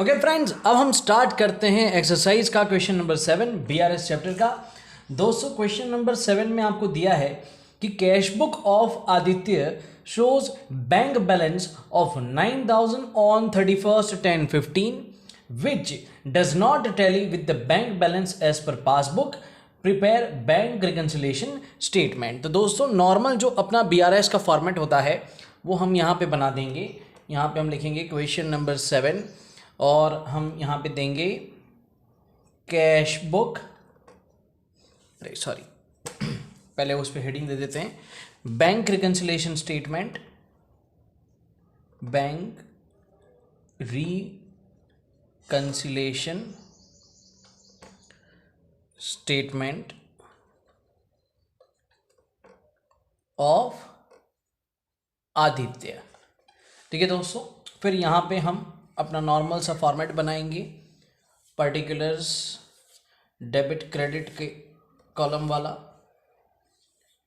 Okay friends, अब हम start करते हैं एक्सरसाइज का क्वेश्चन नंबर 7 बीआरएस चैप्टर का। दोस्तों क्वेश्चन नंबर 7 में आपको दिया है कि cash book of Aditya shows bank balance of 9,000 on 31st 10/15 which does not tally with the bank balance as per passbook. Prepare bank reconciliation statement. तो दोस्तों नॉर्मल जो अपना बीआरएस का फॉर्मेट होता है वो हम यहाँ पे बना देंगे। यहाँ पे हम लिखेंगे क्वेश्चन नंबर 7 और हम यहाँ पे देंगे कैश बुक, अरे सॉरी पहले उस पर हेडिंग दे देते हैं bank reconciliation statement, bank reconciliation statement of Aditya. ठीक है दोस्तों, फिर यहाँ पे हम अपना नॉर्मल सा फॉर्मेट बनाएंगे, पर्टिकुलर्स डेबिट क्रेडिट के कॉलम वाला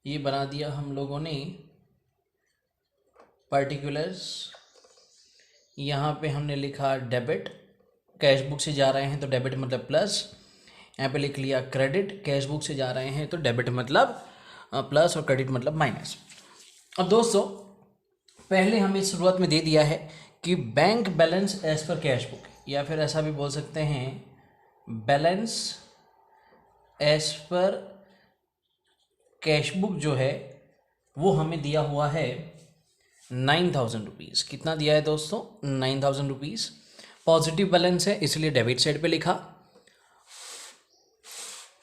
ये बना दिया हम लोगों ने। पर्टिकुलर्स यहाँ पे हमने लिखा डेबिट, कैश बुक से जा रहे हैं तो डेबिट मतलब प्लस। यहाँ पे लिख लिया क्रेडिट, कैश बुक से जा रहे हैं तो डेबिट मतलब प्लस और क्रेडिट मतलब माइनस। अब दोस्तों पहले हमें शुरुआत में दे दिया है कि bank balance as per cash book, या फिर ऐसा भी बोल सकते हैं balance as per cash book जो है वो हमें दिया हुआ है 9,000 रुपीज़। कितना दिया है दोस्तों? 9,000 रुपीज़। पॉजिटिव बैलेंस है इसलिए डेबिट साइड पे लिखा।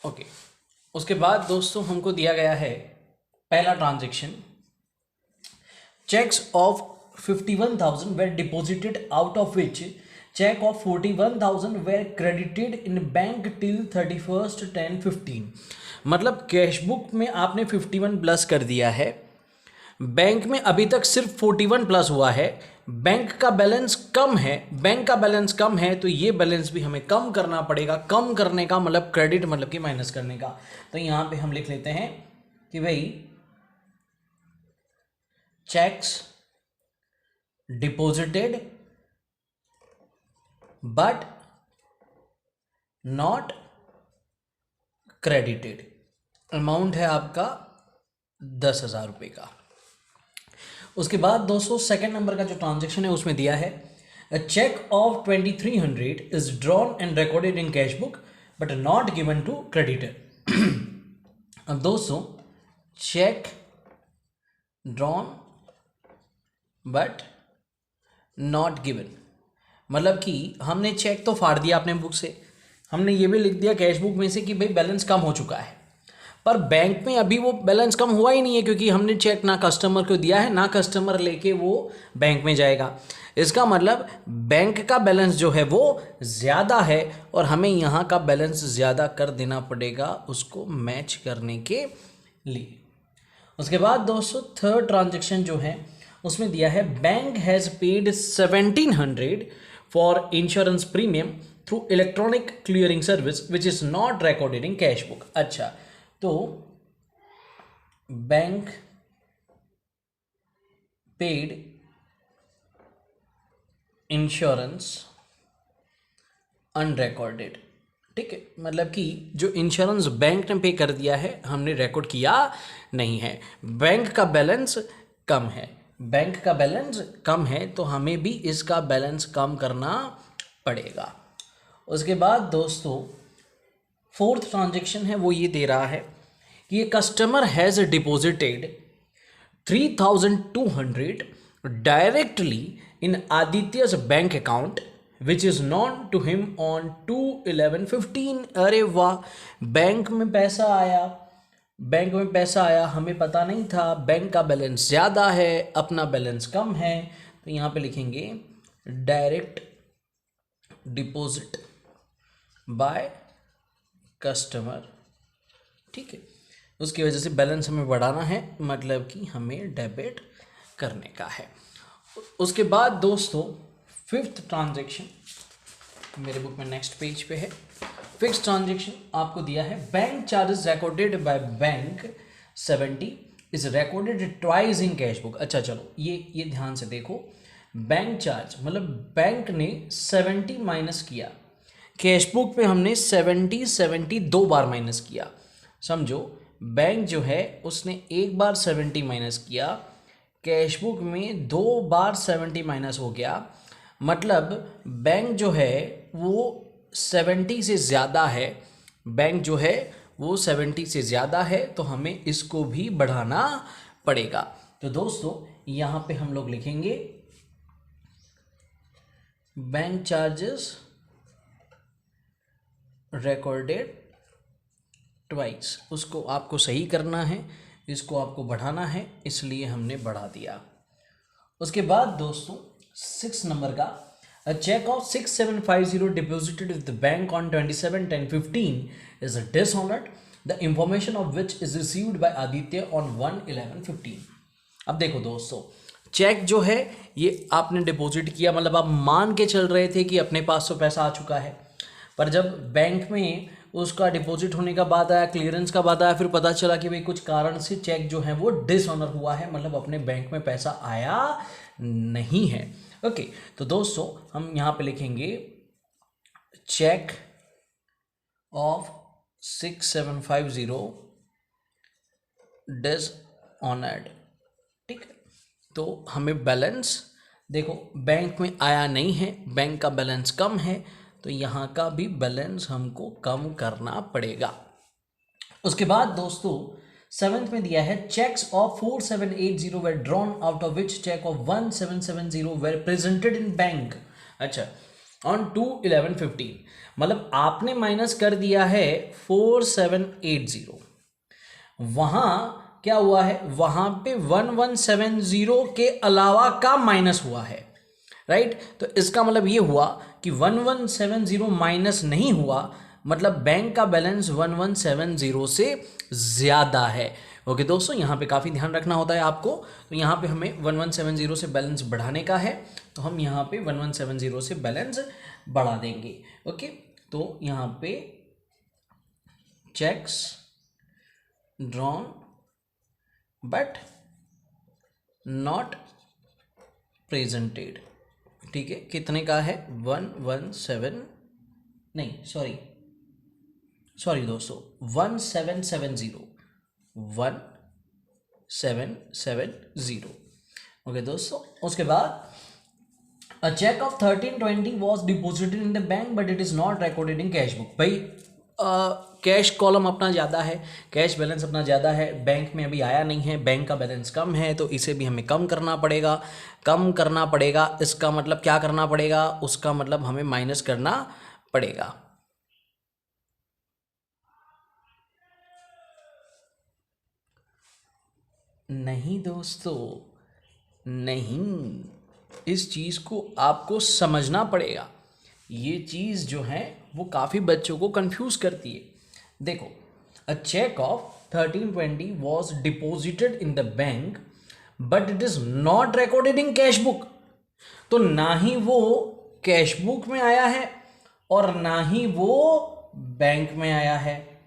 ओके, उसके बाद दोस्तों हमको दिया गया है पहला transaction, cheques of 51,000 were deposited, out of which check of 41,000 were credited in bank till 31st 10/15। मतलब कैश बुक में आपने 51 प्लस कर दिया है, बैंक में अभी तक सिर्फ 41 प्लस हुआ है, बैंक का बैलेंस कम है, बैंक का बैलेंस कम है तो ये बैलेंस भी हमें कम करना पड़ेगा। कम करने का मतलब क्रेडिट मतलब कि माइनस करने का। तो यहाँ पे हम लिख लेते हैं कि भाई checks deposited but not credited. Amount है आपका 10,000 रुपये का। उसके बाद दोस्तों सेकंड नंबर का जो ट्रांजैक्शन है उसमें दिया है a cheque of 2,300 is drawn and recorded in cash book but not given to creditor. अब दोस्तों cheque drawn but not given मतलब कि हमने चेक तो फाड़ दिया अपने बुक से, हमने ये भी लिख दिया कैश बुक में से कि भाई बैलेंस कम हो चुका है, पर बैंक में अभी वो बैलेंस कम हुआ ही नहीं है क्योंकि हमने चेक ना कस्टमर को दिया है ना कस्टमर लेके वो बैंक में जाएगा। इसका मतलब बैंक का बैलेंस जो है वो ज़्यादा है और हमें यहाँ का बैलेंस ज़्यादा कर देना पड़ेगा उसको मैच करने के लिए। उसके बाद दोस्तों थर्ड ट्रांजेक्शन जो है उसमें दिया है bank has paid 1,700 for insurance premium through electronic clearing service which is not recorded in cash book. अच्छा, तो बैंक पेड इंश्योरेंस अनरिकॉर्डेड। ठीक है, मतलब कि जो इंश्योरेंस बैंक ने पे कर दिया है हमने रिकॉर्ड किया नहीं है। बैंक का बैलेंस कम है, बैंक का बैलेंस कम है तो हमें भी इसका बैलेंस कम करना पड़ेगा। उसके बाद दोस्तों फोर्थ ट्रांजैक्शन है वो ये दे रहा है कि ये customer has deposited 3,200 directly in आदित्य's bank account which is known to him on 2/11/15। अरे वाह, बैंक में पैसा आया, हमें पता नहीं था, बैंक का बैलेंस ज़्यादा है अपना बैलेंस कम है, तो यहाँ पे लिखेंगे डायरेक्ट डिपॉजिट बाय कस्टमर। ठीक है, उसकी वजह से बैलेंस हमें बढ़ाना है, मतलब कि हमें डेबिट करने का है। उसके बाद दोस्तों फिफ्थ ट्रांजैक्शन मेरे बुक में नेक्स्ट पेज पे है। फिक्स ट्रांजैक्शन आपको दिया है bank charges recorded by bank 70 is recorded twice in cash book. अच्छा चलो ये ध्यान से देखो, बैंक चार्ज मतलब बैंक ने 70 माइनस किया, कैश बुक पे हमने 70 दो बार माइनस किया। समझो बैंक जो है उसने एक बार 70 माइनस किया, कैश बुक में दो बार 70 माइनस हो गया, मतलब बैंक जो है वो 70 से ज़्यादा है, बैंक जो है वो 70 से ज़्यादा है, तो हमें इसको भी बढ़ाना पड़ेगा। तो दोस्तों यहाँ पे हम लोग लिखेंगे बैंक चार्जेस रिकॉर्डेड ट्वाइस, उसको आपको सही करना है, इसको आपको बढ़ाना है, इसलिए हमने बढ़ा दिया। उसके बाद दोस्तों 6 नंबर का, a check of 6750 deposited with the bank on 27/10/15 is dishonored, the information of which is received by Aditya on 1/11/15। अब देखो दोस्तों, चेक जो है ये आपने डिपॉजिट किया, मतलब आप मान के चल रहे थे कि अपने पास तो पैसा आ चुका है, पर जब बैंक में उसका डिपॉजिट होने का बाद आया, क्लियरेंस का बाद आया, फिर पता चला कि भाई कुछ कारण से चेक जो है वो डिसऑनर हुआ है, मतलब अपने बैंक में पैसा आया नहीं है। ओके, तो दोस्तों हम यहाँ पे लिखेंगे चेक ऑफ 6750 डिसऑनर्ड। ठीक है, तो हमें बैलेंस देखो बैंक में आया नहीं है, बैंक का बैलेंस कम है, तो यहाँ का भी बैलेंस हमको कम करना पड़ेगा। उसके बाद दोस्तों 7th में दिया है cheques of 4780 were drawn out of which cheque of 1770 were presented in bank. अच्छा, ऑन 2/11/15, मतलब आपने माइनस कर दिया है 4780, वहां क्या हुआ है, वहां पे 1170 के अलावा का माइनस हुआ है, राइट। तो इसका मतलब ये हुआ कि 1170 माइनस नहीं हुआ, मतलब बैंक का बैलेंस 1170 से ज़्यादा है। ओके दोस्तों, यहाँ पे काफ़ी ध्यान रखना होता है आपको, तो यहाँ पे हमें 1170 से बैलेंस बढ़ाने का है, तो हम यहाँ पे 1170 से बैलेंस बढ़ा देंगे। ओके, तो यहाँ पे cheques drawn but not presented, ठीक है, कितने का है 117, नहीं सॉरी दोस्तों 1770। ओके दोस्तों, उसके बाद a cheque of 1320 was deposited in the bank but it is not recorded in cash book. भाई कैश कॉलम अपना ज़्यादा है, कैश बैलेंस अपना ज़्यादा है, बैंक में अभी आया नहीं है, बैंक का बैलेंस कम है, तो इसे भी हमें कम करना पड़ेगा। इसका मतलब क्या करना पड़ेगा, उसका मतलब हमें माइनस करना पड़ेगा। नहीं दोस्तों, नहीं, इस चीज़ को आपको समझना पड़ेगा। ये चीज़ जो है वो काफ़ी बच्चों को कंफ्यूज करती है। देखो, a cheque of 1320 was deposited in the bank but it is not recorded in cash book, तो ना ही वो कैश बुक में आया है और ना ही वो बैंक में आया है,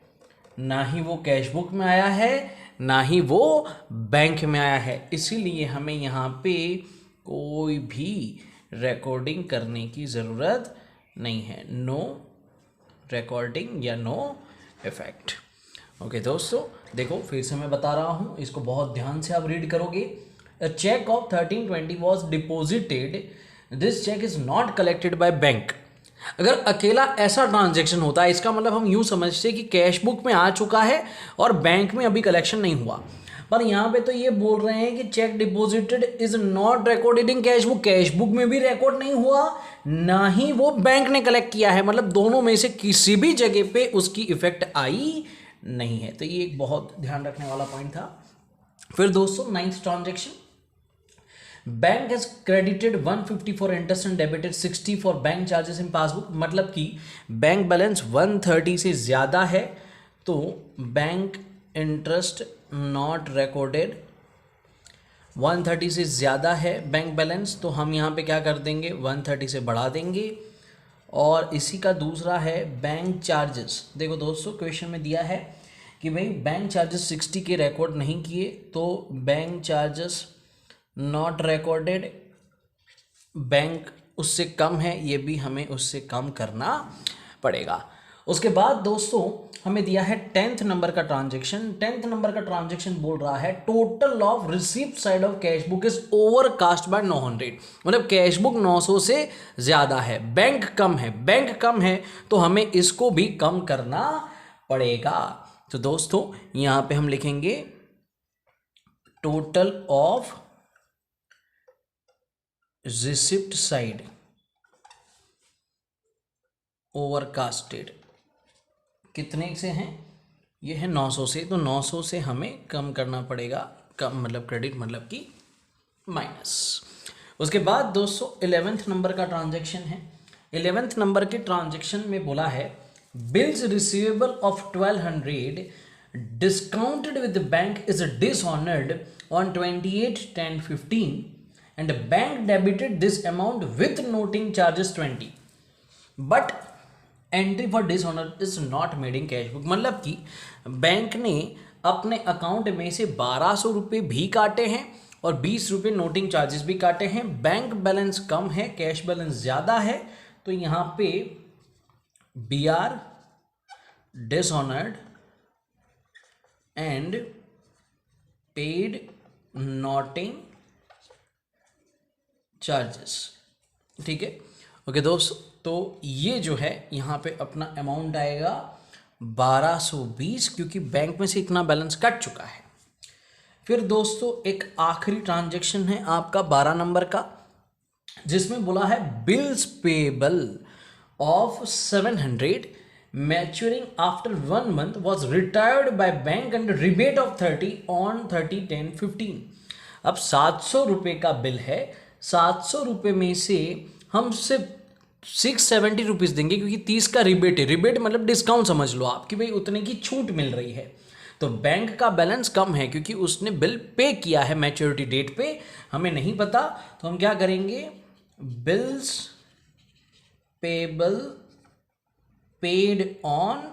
ना ही वो कैश बुक में आया है, ना ही वो बैंक में आया है, इसीलिए हमें यहाँ पे कोई भी रिकॉर्डिंग करने की ज़रूरत नहीं है, नो रिकॉर्डिंग या नो इफेक्ट। ओके दोस्तों, देखो फिर से मैं बता रहा हूँ, इसको बहुत ध्यान से आप रीड करोगे। A cheque of 1320 was deposited, this cheque is not collected by bank. अगर अकेला ऐसा ट्रांजैक्शन होता है, इसका मतलब हम यूँ समझते कि कैश बुक में आ चुका है और बैंक में अभी कलेक्शन नहीं हुआ, पर यहाँ पे तो ये बोल रहे हैं कि check deposited is not recorded in cash book, cash book में भी रिकॉर्ड नहीं हुआ, ना ही वो बैंक ने कलेक्ट किया है, मतलब दोनों में से किसी भी जगह पे उसकी इफेक्ट आई नहीं है। तो ये एक बहुत ध्यान रखने वाला पॉइंट था। फिर दोस्तों 9th transaction, bank has credited 150 for interest and debited 60 for bank charges in passbook, मतलब कि बैंक बैलेंस 130 से ज़्यादा है, तो बैंक इंटरेस्ट नॉट रिकॉर्डेड, 130 से ज़्यादा है बैंक बैलेंस, तो हम यहाँ पे क्या कर देंगे 130 से बढ़ा देंगे। और इसी का दूसरा है बैंक चार्जेस। देखो दोस्तों, क्वेश्चन में दिया है कि भाई बैंक चार्जेस 60 के रिकॉर्ड नहीं किए, तो bank charges not recorded bank उससे कम है, ये भी हमें उससे कम करना पड़ेगा। उसके बाद दोस्तों हमें दिया है 10th नंबर का ट्रांजेक्शन। 10th नंबर का ट्रांजेक्शन बोल रहा है total of receipt side of cash book is overcast bye 900, मतलब कैश बुक 900 से ज़्यादा है, बैंक कम है, बैंक कम है तो हमें इसको भी कम करना पड़ेगा। तो दोस्तों यहाँ पे हम लिखेंगे total of receipt side overcasted कितने से हैं, ये है 900 से, तो 900 से हमें कम करना पड़ेगा, कम मतलब क्रेडिट मतलब कि माइनस। उसके बाद दोस्तों 11th नंबर का ट्रांजैक्शन है। 11th नंबर के ट्रांजैक्शन में बोला है bills receivable of 1200 discounted with bank is dishonoured on 28/10/15 and bank debited this amount with noting charges 20 but entry for dishonour is not made in cash book, मतलब कि bank ने अपने account में से 1200 रुपये भी काटे हैं और 20 रुपये नोटिंग चार्जेस भी काटे हैं। बैंक बैलेंस कम है, कैश बैलेंस ज़्यादा है, तो यहाँ पे B R dishonoured and paid noting charges. ठीक है, ओके दोस्त, तो ये जो है यहाँ पे अपना अमाउंट आएगा 1220, क्योंकि बैंक में से इतना बैलेंस कट चुका है। फिर दोस्तों एक आखिरी ट्रांजैक्शन है आपका 12 नंबर का, जिसमें बोला है bills payable of 700 maturing after 1 month was retired by bank and rebate of 30 on 30/10/15। अब 700 रुपये का बिल है, 700 रुपये में से हम सिर्फ 670 रुपीज़ देंगे, क्योंकि 30 का रिबेट है, रिबेट मतलब डिस्काउंट समझ लो आप कि भाई उतने की छूट मिल रही है। तो बैंक का बैलेंस कम है क्योंकि उसने बिल पे किया है मैच्योरिटी डेट पे, हमें नहीं पता, तो हम क्या करेंगे bills payable paid on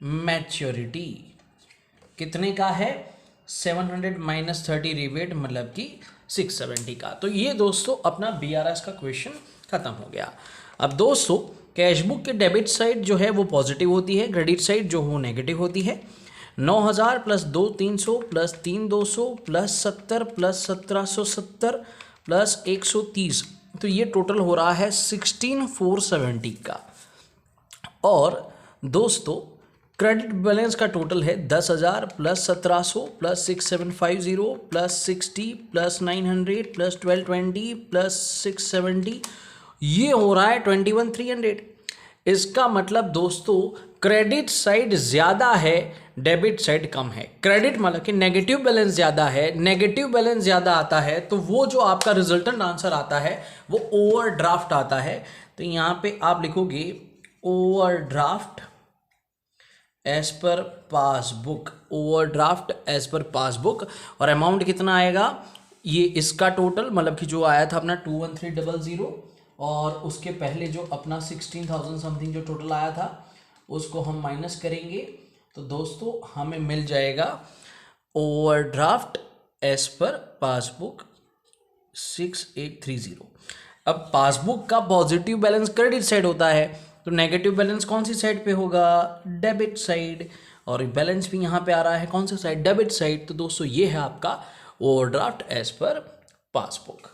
maturity कितने का है 700 माइनस 30 रिबेट मतलब कि 670 का। तो ये दोस्तों अपना BRS का क्वेश्चन खत्म हो गया। अब दोस्तों कैश बुक के डेबिट साइड जो है वो पॉजिटिव होती है, क्रेडिट साइड जो वो नेगेटिव होती है। 9000 plus 2300 plus 3200 plus 70 plus 1770 plus 130, तो ये टोटल हो रहा है 16470 का। और दोस्तों क्रेडिट बैलेंस का टोटल है 10,000 plus 1700 plus 6750 plus 60 plus 900 plus 1220 plus 670, ये हो रहा है 21,300। इसका मतलब दोस्तों क्रेडिट साइड ज़्यादा है, डेबिट साइड कम है। क्रेडिट मतलब कि नेगेटिव बैलेंस ज़्यादा है, नेगेटिव बैलेंस ज़्यादा आता है तो वो जो आपका रिजल्टेंट आंसर आता है वो ओवरड्राफ्ट आता है। तो यहाँ पे आप लिखोगे overdraft as per passbook, overdraft as per passbook, और अमाउंट कितना आएगा, ये इसका टोटल मतलब कि जो आया था अपना 21300 और उसके पहले जो अपना 16,000 समथिंग जो टोटल आया था उसको हम माइनस करेंगे, तो दोस्तों हमें मिल जाएगा ओवरड्राफ्ट एज पर पासबुक 6830। अब पासबुक का पॉजिटिव बैलेंस क्रेडिट साइड होता है, तो नेगेटिव बैलेंस कौन सी साइड पे होगा, डेबिट साइड, और बैलेंस भी यहाँ पे आ रहा है कौन सी साइड, डेबिट साइड। तो दोस्तों ये है आपका ओवरड्राफ्ट एज पर पासबुक।